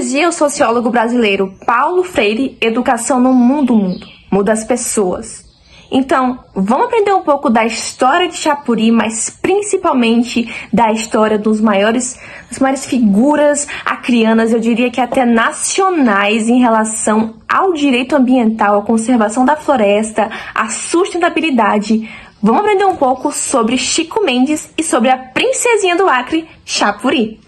dizia o sociólogo brasileiro Paulo Freire, educação não muda o mundo, muda as pessoas. Então, vamos aprender um pouco da história de Chapuri, mas principalmente da história das maiores figuras acrianas, eu diria que até nacionais, em relação ao direito ambiental, à conservação da floresta, à sustentabilidade. Vamos aprender um pouco sobre Chico Mendes e sobre a princesinha do Acre, Chapuri.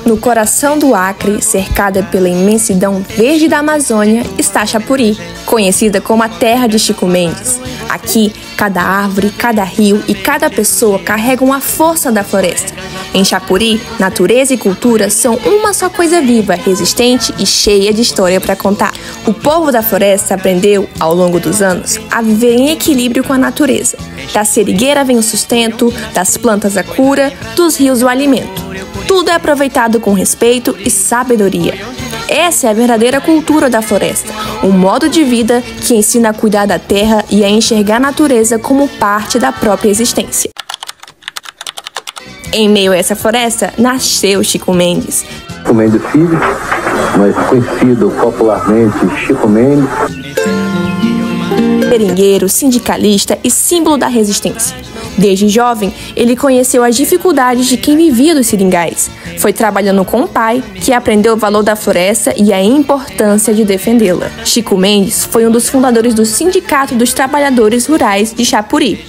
No coração do Acre, cercada pela imensidão verde da Amazônia, está Chapuri, conhecida como a terra de Chico Mendes. Aqui, cada árvore, cada rio e cada pessoa carregam a força da floresta. Em Chapuri, natureza e cultura são uma só coisa viva, resistente e cheia de história para contar. O povo da floresta aprendeu, ao longo dos anos, a viver em equilíbrio com a natureza. Da serigueira vem o sustento, das plantas a cura, dos rios o alimento. Tudo é aproveitado com respeito e sabedoria. Essa é a verdadeira cultura da floresta, um modo de vida que ensina a cuidar da terra e a enxergar a natureza como parte da própria existência. Em meio a essa floresta, nasceu Chico Mendes. Chico Mendes Filho, mais conhecido popularmente Chico Mendes. Seringueiro, sindicalista e símbolo da resistência. Desde jovem, ele conheceu as dificuldades de quem vivia dos seringais. Foi trabalhando com o pai, que aprendeu o valor da floresta e a importância de defendê-la. Chico Mendes foi um dos fundadores do Sindicato dos Trabalhadores Rurais de Chapuri.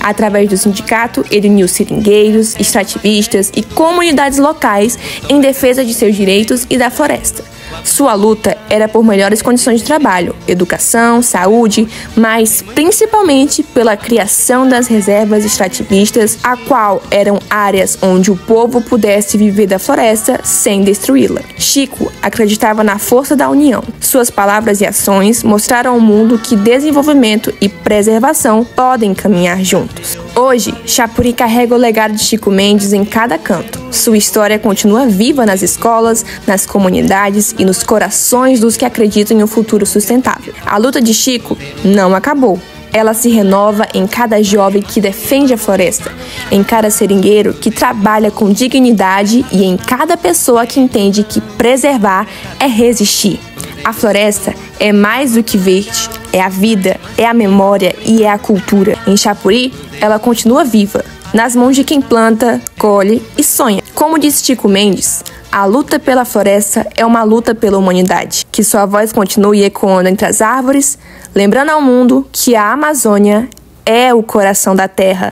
Através do sindicato, ele uniu seringueiros, extrativistas e comunidades locais em defesa de seus direitos e da floresta. Sua luta era por melhores condições de trabalho, educação, saúde, mas principalmente pela criação das reservas extrativistas, a qual eram áreas onde o povo pudesse viver da floresta sem destruí-la. Chico acreditava na força da união. Suas palavras e ações mostraram ao mundo que desenvolvimento e preservação podem caminhar juntos. Hoje, Chapuri carrega o legado de Chico Mendes em cada canto. Sua história continua viva nas escolas, nas comunidades e nos corações dos que acreditam em um futuro sustentável. A luta de Chico não acabou. Ela se renova em cada jovem que defende a floresta, em cada seringueiro que trabalha com dignidade e em cada pessoa que entende que preservar é resistir. A floresta é mais do que verde, é a vida, é a memória e é a cultura. Em Chapuri, ela continua viva, nas mãos de quem planta, colhe e sonha. Como disse Chico Mendes, a luta pela floresta é uma luta pela humanidade. Que sua voz continue ecoando entre as árvores, lembrando ao mundo que a Amazônia é o coração da terra.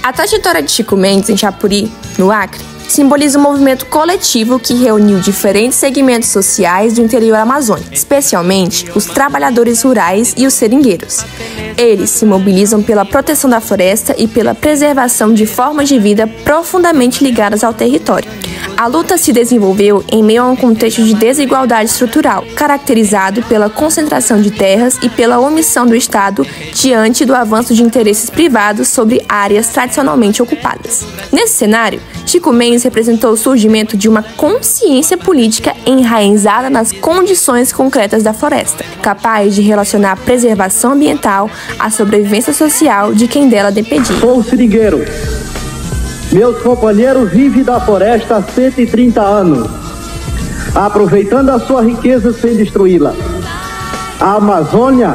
A trajetória de Chico Mendes em Chapuri, no Acre, simboliza um movimento coletivo que reuniu diferentes segmentos sociais do interior amazônico, especialmente os trabalhadores rurais e os seringueiros. Eles se mobilizam pela proteção da floresta e pela preservação de formas de vida profundamente ligadas ao território. A luta se desenvolveu em meio a um contexto de desigualdade estrutural, caracterizado pela concentração de terras e pela omissão do Estado diante do avanço de interesses privados sobre áreas tradicionalmente ocupadas. Nesse cenário, Chico Mendes representou o surgimento de uma consciência política enraizada nas condições concretas da floresta, capaz de relacionar a preservação ambiental à sobrevivência social de quem dela dependia. Sou seringueiro. Meus companheiros vivem da floresta há 130 anos, aproveitando a sua riqueza sem destruí-la. A Amazônia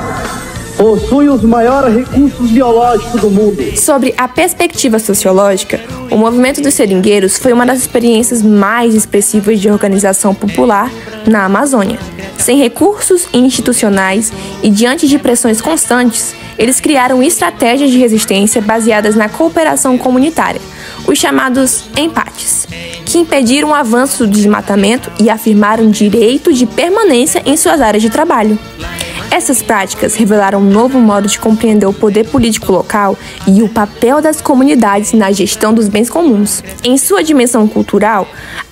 possui os maiores recursos biológicos do mundo. Sobre a perspectiva sociológica, o movimento dos seringueiros foi uma das experiências mais expressivas de organização popular na Amazônia. Sem recursos institucionais e diante de pressões constantes, eles criaram estratégias de resistência baseadas na cooperação comunitária, os chamados empates, que impediram o avanço do desmatamento e afirmaram direito de permanência em suas áreas de trabalho. Essas práticas revelaram um novo modo de compreender o poder político local e o papel das comunidades na gestão dos bens comuns. Em sua dimensão cultural,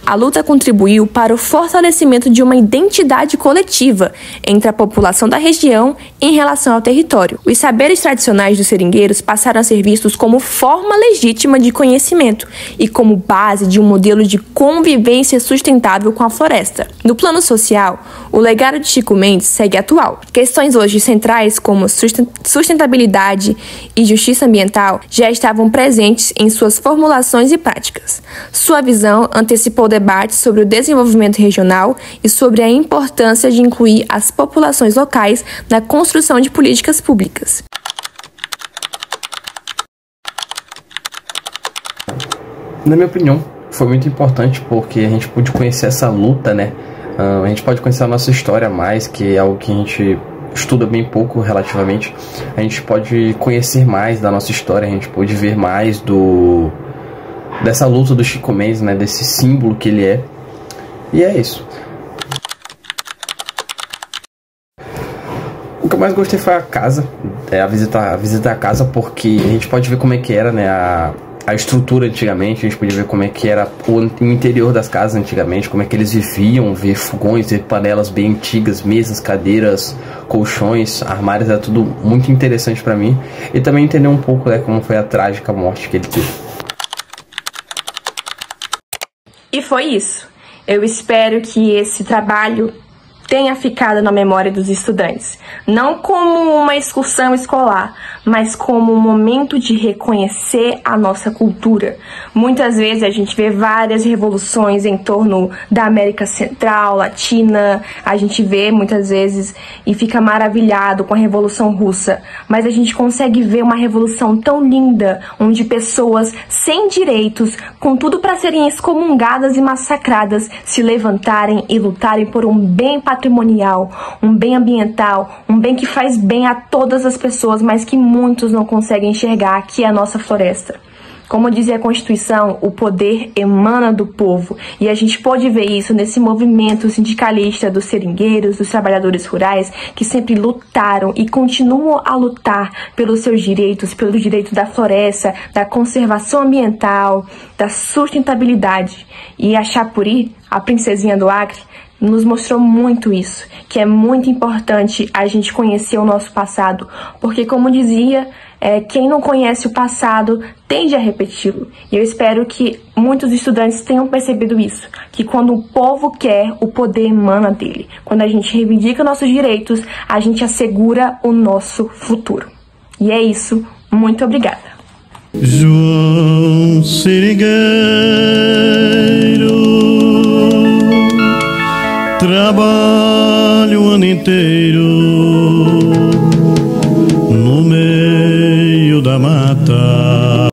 a luta contribuiu para o fortalecimento de uma identidade coletiva entre a população da região em relação ao território. Os saberes tradicionais dos seringueiros passaram a ser vistos como forma legítima de conhecimento e como base de um modelo de convivência sustentável com a floresta. No plano social, o legado de Chico Mendes segue atual. Questões hoje centrais como sustentabilidade e justiça ambiental já estavam presentes em suas formulações e práticas. Sua visão antecipou debates sobre o desenvolvimento regional e sobre a importância de incluir as populações locais na construção de políticas públicas. Na minha opinião, foi muito importante porque a gente pôde conhecer essa luta, né? A gente pode conhecer a nossa história mais, que é algo que a gente estuda bem pouco relativamente. A gente pode conhecer mais da nossa história, a gente pode ver mais dessa luta do Chico Mendes, né? Desse símbolo que ele é. E é isso. O que eu mais gostei foi a casa, a visita à casa, porque a gente pode ver como é que era, né? A estrutura antigamente, a gente podia ver como é que era o interior das casas antigamente, como é que eles viviam, ver fogões, ver panelas bem antigas, mesas, cadeiras, colchões, armários, era tudo muito interessante pra mim. E também entender um pouco, né, como foi a trágica morte que ele teve. E foi isso. Eu espero que esse trabalho tenha ficado na memória dos estudantes, não como uma excursão escolar, mas como um momento de reconhecer a nossa cultura. Muitas vezes a gente vê várias revoluções em torno da América Central, Latina, a gente vê muitas vezes e fica maravilhado com a Revolução Russa, mas a gente consegue ver uma revolução tão linda, onde pessoas sem direitos, com tudo para serem excomungadas e massacradas, se levantarem e lutarem por um bem patrimonial, um bem ambiental, um bem que faz bem a todas as pessoas, mas que muitos não conseguem enxergar, que é a nossa floresta. Como dizia a Constituição, o poder emana do povo, e a gente pode ver isso nesse movimento sindicalista dos seringueiros, dos trabalhadores rurais, que sempre lutaram e continuam a lutar pelos seus direitos, pelo direito da floresta, da conservação ambiental, da sustentabilidade. E a Chapuri, a princesinha do Acre, nos mostrou muito isso, que é muito importante a gente conhecer o nosso passado, porque, como dizia, quem não conhece o passado tende a repeti-lo. E eu espero que muitos estudantes tenham percebido isso, que quando o povo quer, o poder emana dele. Quando a gente reivindica nossos direitos, a gente assegura o nosso futuro. E é isso. Muito obrigada. João Seringueiro, trabalho o ano inteiro